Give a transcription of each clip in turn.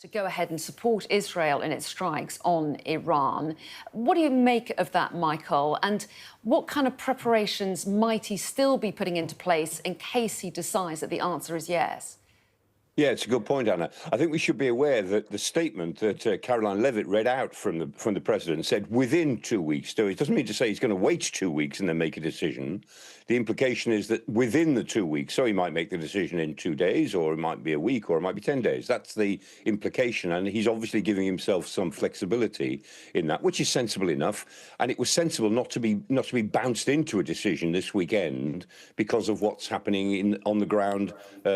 to go ahead and support Israel in its strikes on Iran. What do you make of that, Michael? And what kind of preparations might he still be putting into place in case he decides that the answer is yes? Yeah, it's a good point, Anna. I think we should be aware that the statement that Caroline Levitt read out from the president said within 2 weeks. So it doesn't mean to say he's going to wait 2 weeks and then make a decision. The implication is that within the 2 weeks, so he might make the decision in 2 days, or it might be a week, or it might be 10 days. That's the implication, and he's obviously giving himself some flexibility in that, which is sensible enough. And it was sensible not to be bounced into a decision this weekend because of what's happening on the ground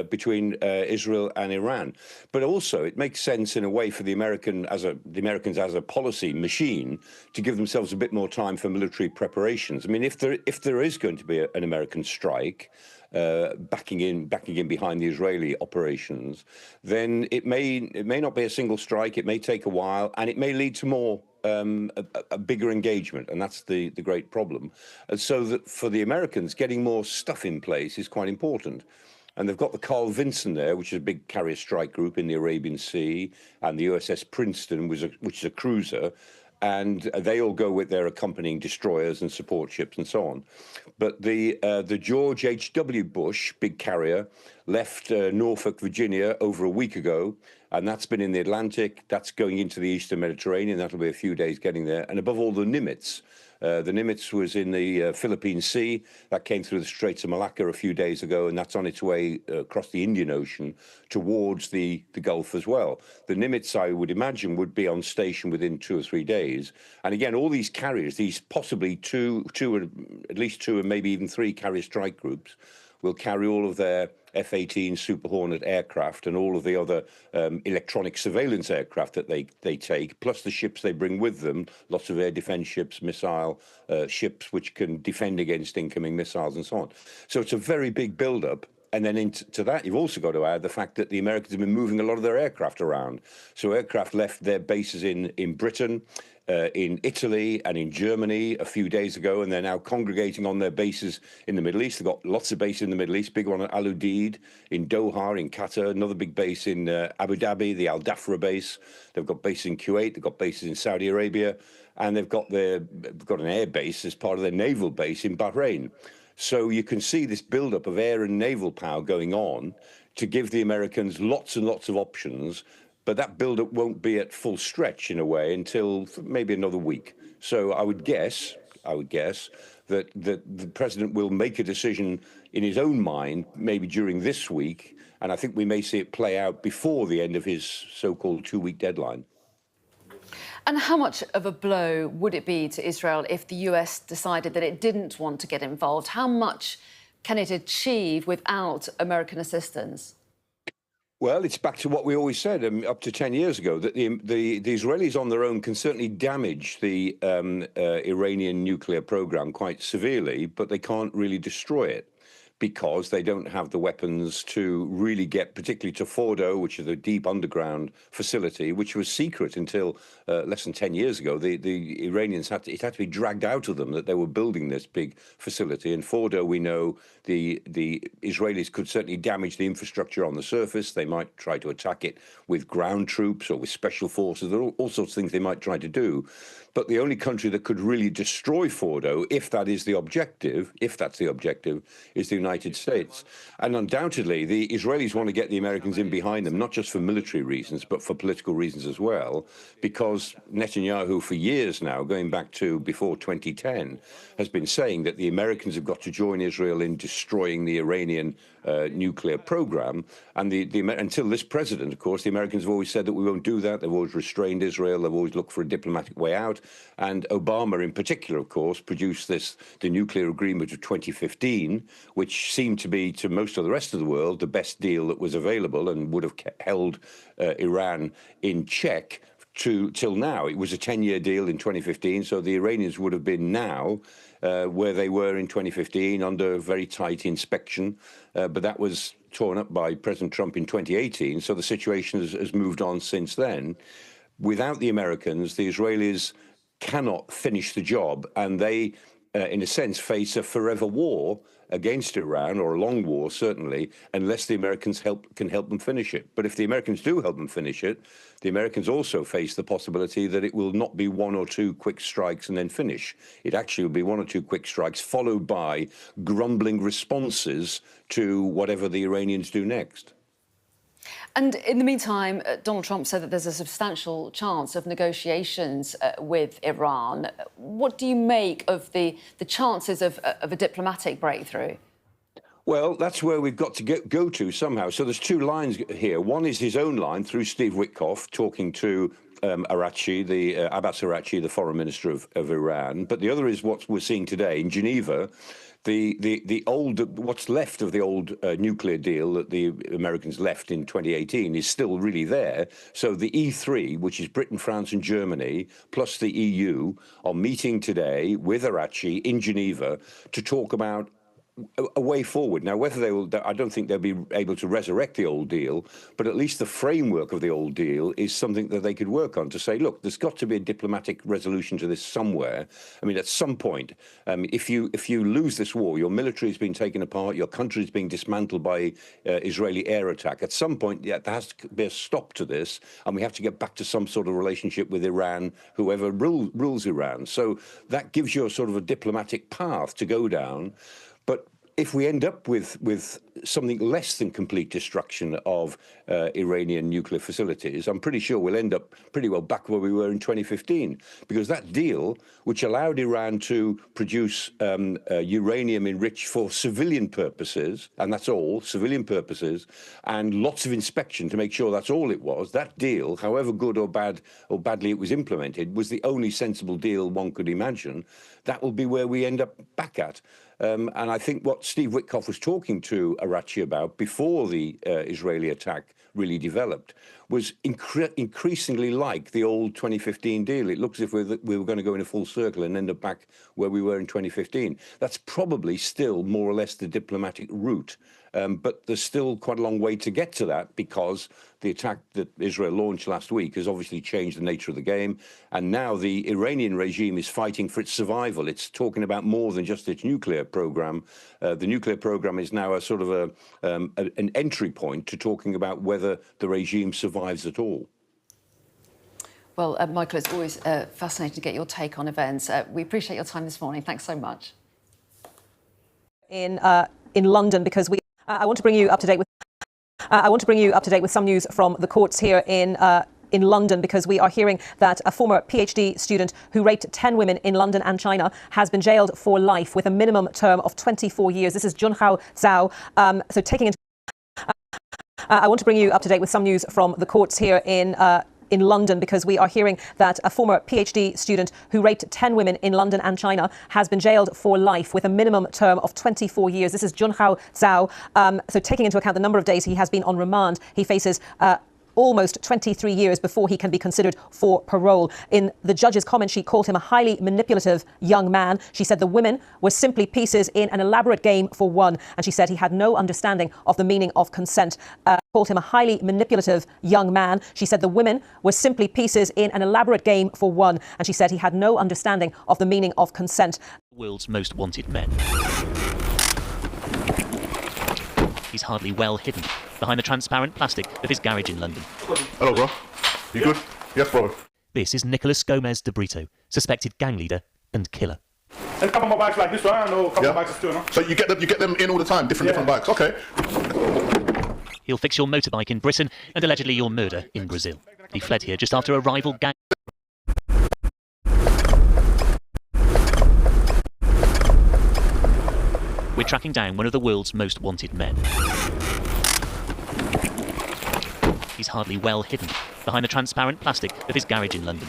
between Israel and Iran. But also, it makes sense in a way for the Americans as a policy machine to give themselves a bit more time for military preparations. I mean, if there is going to be an American strike backing in behind the Israeli operations, then it may not be a single strike. It may take a while, and it may lead to more a bigger engagement, and that's the great problem. And so that for the Americans, getting more stuff in place is quite important. And they've got the Carl Vinson there, which is a big carrier strike group in the Arabian Sea, and the USS Princeton, which is a cruiser, and they all go with their accompanying destroyers and support ships and so on. But the George H.W. Bush, big carrier, left Norfolk, Virginia over a week ago, and that's been in the Atlantic. That's going into the Eastern Mediterranean. That'll be a few days getting there. And above all, the Nimitz. The Nimitz was in the Philippine Sea. That came through the Straits of Malacca a few days ago, and that's on its way across the Indian Ocean towards the Gulf as well. The Nimitz, I would imagine, would be on station within 2 or 3 days. And again, all these carriers, these possibly at least two and maybe even 3 carrier strike groups, will carry all of their F-18 Super Hornet aircraft and all of the other electronic surveillance aircraft that they take, plus the ships they bring with them, lots of air defense ships, missile ships which can defend against incoming missiles and so on. So it's a very big build-up. And then into that, you've also got to add the fact that the Americans have been moving a lot of their aircraft around. So aircraft left their bases in Britain, in Italy and in Germany a few days ago, and they're now congregating on their bases in the Middle East. They've got lots of bases in the Middle East, big one at Al Udeid in Doha, in Qatar, another big base in Abu Dhabi, the Al Dhafra base. They've got bases in Kuwait, they've got bases in Saudi Arabia, and they've got an air base as part of their naval base in Bahrain. So you can see this buildup of air and naval power going on to give the Americans lots and lots of options. But that buildup won't be at full stretch in a way until maybe another week. So I would guess that the president will make a decision in his own mind, maybe during this week. And I think we may see it play out before the end of his so-called 2-week deadline. And how much of a blow would it be to Israel if the US decided that it didn't want to get involved? How much can it achieve without American assistance? Well, it's back to what we always said up to 10 years ago, that the Israelis on their own can certainly damage the Iranian nuclear program quite severely, but they can't really destroy it, because they don't have the weapons to really get, particularly to Fordo, which is a deep underground facility, which was secret until less than 10 years ago. The Iranians had to be dragged out of them that they were building this big facility. And Fordo, we know, the Israelis could certainly damage the infrastructure on the surface. They might try to attack it with ground troops or with special forces. There are all sorts of things they might try to do. But the only country that could really destroy Fordo, if that's the objective, is the United States. And undoubtedly, the Israelis want to get the Americans in behind them, not just for military reasons, but for political reasons as well, because Netanyahu, for years now, going back to before 2010, has been saying that the Americans have got to join Israel in destroying the Iranian nuclear program. And until this president, of course, the Americans have always said that we won't do that. They've always restrained Israel. They've always looked for a diplomatic way out. And Obama, in particular, of course, produced the nuclear agreement of 2015, which seemed to be, to most of the rest of the world, the best deal that was available and would have held Iran in check till now. It was a 10-year deal in 2015, so the Iranians would have been now where they were in 2015 under very tight inspection, but that was torn up by President Trump in 2018, so the situation has moved on since then. Without the Americans, the Israelis cannot finish the job, and they in a sense, face a forever war against Iran, or a long war, certainly, unless the Americans can help them finish it. But if the Americans do help them finish it, the Americans also face the possibility that it will not be one or two quick strikes and then finish. It actually will be one or two quick strikes followed by grumbling responses to whatever the Iranians do next. And in the meantime, Donald Trump said that there's a substantial chance of negotiations with Iran. What do you make of the chances of a diplomatic breakthrough? Well, that's where we've got to go to somehow. So there's two lines here. One is his own line through Steve Witkoff talking to Araghchi, Abbas Araghchi, the foreign minister of Iran. But the other is what we're seeing today in Geneva. What's left of the old nuclear deal that the Americans left in 2018 is still really there. So the E3, which is Britain, France and Germany, plus the EU, are meeting today with Araghchi in Geneva to talk about a way forward. Now, whether they will, I don't think they'll be able to resurrect the old deal, but at least the framework of the old deal is something that they could work on to say, look, there's got to be a diplomatic resolution to this somewhere. I mean, at some point, if you lose this war, your military is being taken apart, your country is being dismantled by Israeli air attack. At some point, yeah, there has to be a stop to this, and we have to get back to some sort of relationship with Iran, whoever rules Iran. So that gives you a sort of a diplomatic path to go down. But if we end up with something less than complete destruction of Iranian nuclear facilities, I'm pretty sure we'll end up pretty well back where we were in 2015, because that deal, which allowed Iran to produce uranium enriched for civilian purposes, and that's all, civilian purposes, and lots of inspection to make sure that's all it was, that deal, however good or bad or badly it was implemented, was the only sensible deal one could imagine. That will be where we end up back at. And I think what Steve Witkoff was talking to Araghchi about before the Israeli attack really developed was increasingly like the old 2015 deal. It looks as if we were going to go in a full circle and end up back where we were in 2015. That's probably still more or less the diplomatic route. But there's still quite a long way to get to that, because the attack that Israel launched last week has obviously changed the nature of the game. And now the Iranian regime is fighting for its survival. It's talking about more than just its nuclear program. The nuclear program is now a sort of an entry point to talking about whether the regime survives at all. Well, Michael, it's always fascinating to get your take on events. We appreciate your time this morning. Thanks so much. In London, because I want to bring you up to date with some news from the courts here in London, because we are hearing that a former PhD student who raped 10 women in London and China has been jailed for life with a minimum term of 24 years. This is Junhao Zhao. So taking into I want to bring you up to date with some news from the courts here in London, because we are hearing that a former PhD student who raped 10 women in London and China has been jailed for life with a minimum term of 24 years. This is Junhao Zhao. So taking into account the number of days he has been on remand, he faces almost 23 years before he can be considered for parole. In the judge's comment, she called him a highly manipulative young man. She said the women were simply pieces in an elaborate game for one. And she said he had no understanding of the meaning of consent. Called him a highly manipulative young man. She said the women were simply pieces in an elaborate game for one. And she said he had no understanding of the meaning of consent. World's most wanted men. He's hardly well hidden behind the transparent plastic of his garage in London. Hello, bro. You good? Yes, bro. This is Nicholas Gomez de Brito, suspected gang leader and killer. There's a couple more bikes like this one, I know a couple of bikes too, no? So you get them in all the time, different bikes. Okay. He'll fix your motorbike in Britain and allegedly your murder in Brazil. He fled here just after a rival gang. We're tracking down one of the world's most wanted men. He's hardly well hidden behind the transparent plastic of his garage in London.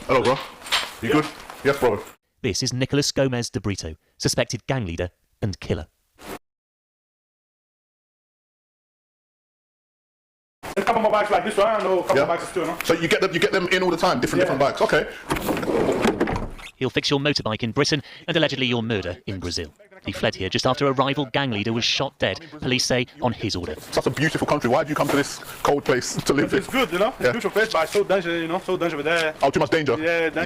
Hello, bro. You good? Yes, bro. This is Nicholas Gomez de Brito, suspected gang leader and killer. There's a couple more bikes like this one, I know a couple of bikes too, no? So you get them in all the time, different bikes. Okay. He'll fix your motorbike in Britain and allegedly your murder in Brazil. He fled here just after a rival gang leader was shot dead, police say, on his order. Such a beautiful country. Why did you come to this cold place to live in? It's good, you know? It's a beautiful place, but it's so dangerous, you know? So dangerous there. Oh, too much danger. Yeah,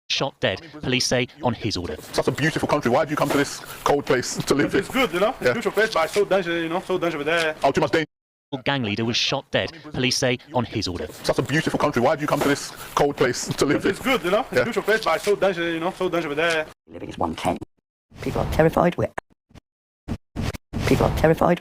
shot dead, police say, on his order. Such a beautiful country. Why did you come to this cold place to live in? It's good, you know. It's a beautiful place, but it's so dangerous, you know. So dangerous over there. Oh, too much danger. Gang leader was shot dead, police say, on his order. Such a beautiful country. Why did you come to this cold place to live in? It's good, you know. It's a beautiful place, but it's so dangerous, you know. So dangerous over there. Living is 110. People are terrified.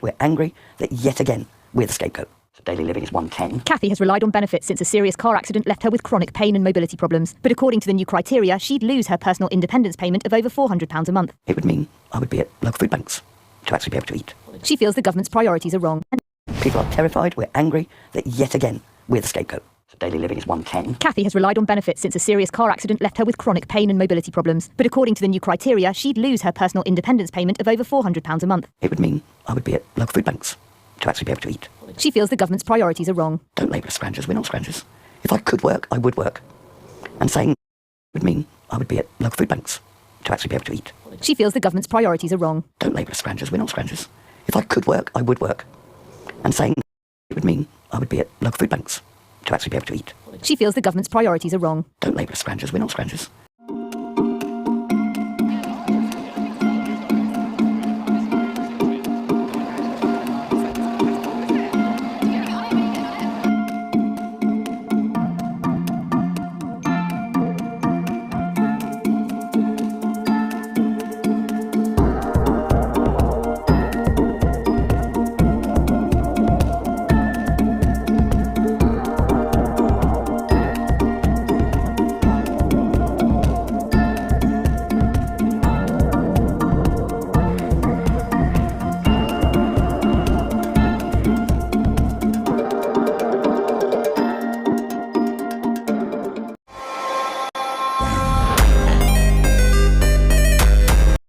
We're angry that yet again we're the scapegoat. So daily living is 110. Kathy has relied on benefits since a serious car accident left her with chronic pain and mobility problems. But according to the new criteria, she'd lose her personal independence payment of over £400 a month. It would mean I would be at local food banks to actually be able to eat. She feels the government's priorities are wrong. People are terrified. We're angry that yet again we're the scapegoat. So daily living is 110. Kathy has relied on benefits since a serious car accident left her with chronic pain and mobility problems. But according to the new criteria, she'd lose her personal independence payment of over £400 a month. It would mean I would be at local food banks to actually be able to eat. She feels the government's priorities are wrong. Don't label us scroungers. We're not scroungers. If I could work, I would work. And saying would mean I would be at local food banks to actually be able to eat. She feels the government's priorities are wrong. Don't label us scroungers. We're not scroungers. If I could work, I would work. And saying it would mean I would be at local food banks to actually be able to eat. She feels the government's priorities are wrong. Don't label us scroungers. We're not scroungers.